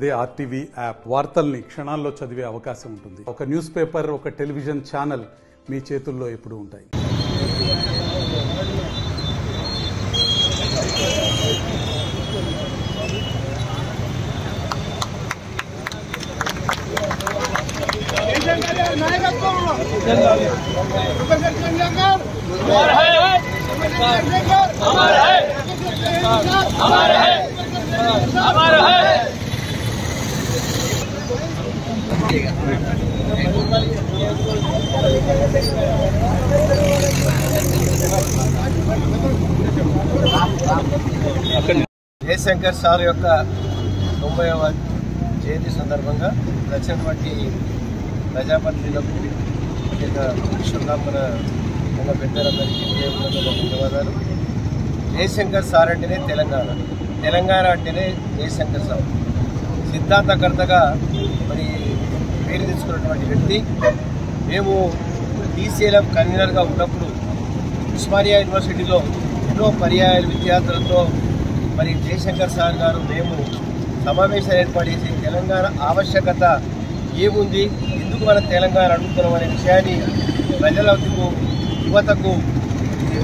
అదే RTV app వార్తల్ని క్షణాల్లో చదివే అవకాశం ఉంటుంది. ఒక న్యూస్ పేపర్, ఒక టెలివిజన్ ఛానల్ మీ చేతుల్లో ఎప్పుడూ ఉంటాయి. జయశంకర్ సార్ యొక్క 90వ జయంతి సందర్భంగా వచ్చినటువంటి ప్రజాప్రతినిధులకు శుభాకాంక్షలు పెద్దలందరికీ ధన్యవాదాలు. జయశంకర్ సార్ అంటేనే తెలంగాణ అంటేనే జయశంకర్ సార్. సిద్ధాంతకర్తగా మరి పేరు తెచ్చుకున్నటువంటి వ్యక్తి. మేము టీసీఎల్ఎం కన్వీనర్గా ఉన్నప్పుడు ఉస్మానియా యూనివర్సిటీలో ఎన్నో పర్యాయాల విద్యార్థులతో మరి జయశంకర్ సార్ గారు మేము సమావేశాలు ఏర్పాటు చేసి తెలంగాణ ఆవశ్యకత ఏముంది, ఎందుకు మనం తెలంగాణ అడుగుతున్నాం అనే విషయాన్ని ప్రజలకు, యువతకు,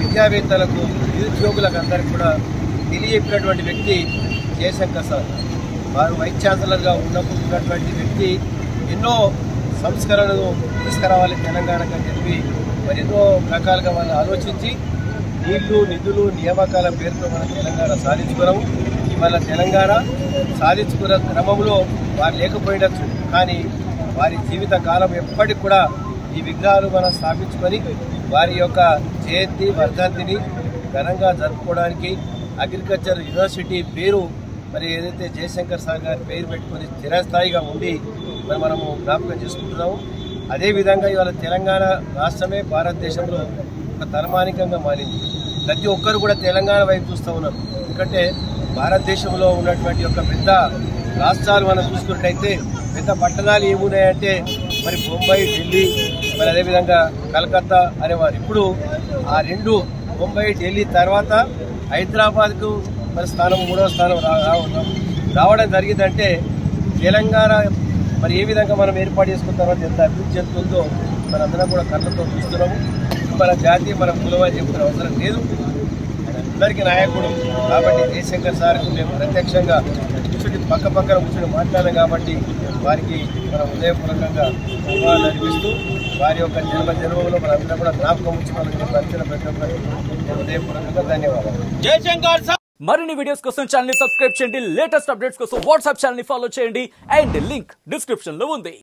విద్యావేత్తలకు, నిరుద్యోగులకు అందరికీ కూడా తెలియజెప్పినటువంటి వ్యక్తి జయశంకర్ సార్. వారు వైస్ ఛాన్సలర్గా ఉన్నటువంటి వ్యక్తి ఎన్నో సంస్కరణలు తీసుకురావాలి తెలంగాణకు అని చెప్పి మరి ఎన్నో రకాలుగా వాళ్ళు ఆలోచించి నీళ్లు, నిధులు, నియామకాల పేరుతో మనం తెలంగాణ సాధించుకున్నాము. ఇవాళ తెలంగాణ సాధించుకున్న క్రమంలో వారు లేకపోయినచ్చు, కానీ వారి జీవిత కాలం ఎప్పటికి కూడా ఈ విగ్రహాలు మనం స్థాపించుకొని వారి యొక్క జయంతి వర్ధంతిని ఘనంగా జరుపుకోవడానికి అగ్రికల్చర్ యూనివర్సిటీ పేరు మరి ఏదైతే జయశంకర్ సార్ గారి పేరు పెట్టుకొని స్థిరస్థాయిగా ఉండి మరి మనము జ్ఞాపకం చేసుకుంటున్నాము. అదేవిధంగా ఇవాళ తెలంగాణ రాష్ట్రమే భారతదేశంలో ఒక తలమానికంగా మారింది. ప్రతి ఒక్కరు కూడా తెలంగాణ వైపు చూస్తూ ఉన్నారు. ఎందుకంటే భారతదేశంలో ఉన్నటువంటి ఒక పెద్ద రాష్ట్రాలు మనం చూసుకున్నట్టయితే పెద్ద పట్టణాలు ఏమున్నాయంటే మరి బొంబాయి, ఢిల్లీ, మరి అదేవిధంగా కలకత్తా అనేవారు. ఇప్పుడు ఆ రెండు బొంబాయి, ఢిల్లీ తర్వాత హైదరాబాద్కు మరి స్థానం, 3వ స్థానం రావడం జరిగిందంటే తెలంగాణ మరి ఏ విధంగా మనం ఏర్పాటు చేసుకున్న తర్వాత ఎంత అభివృద్ధి చెందుతుందో మనందరం కూడా కళ్ళతో చూస్తున్నాము. మన జాతి, మన కులం అని చెప్పుకునే అవసరం లేదు. అందరికీ నాయకుడు కాబట్టి జయశంకర్ సార్కు మేము ప్రత్యక్షంగా కూర్చుని పక్కన కూర్చొని మాట్లాడాం కాబట్టి వారికి మనం హృదయపూర్వకంగా ధన్యవాదాలు అర్పిస్తూ వారి యొక్క జన్మలో మనందరం కూడా జ్ఞాపకం ఉంచుకోవాలని చెప్పి అంచనా పెట్టడం హృదయపూర్వకంగా ధన్యవాదాలు. జయశంకర్ సార్ మరిన్ని వీడియోస్ కోసం ఛానల్ ని సబ్స్క్రైబ్ చేయండి. లేటెస్ట్ అప్డేట్స్ కోసం వాట్సాప్ ఛానల్ ని ఫాలో చేయండి. అండ్ లింక్ డిస్క్రిప్షన్ లో ఉంది.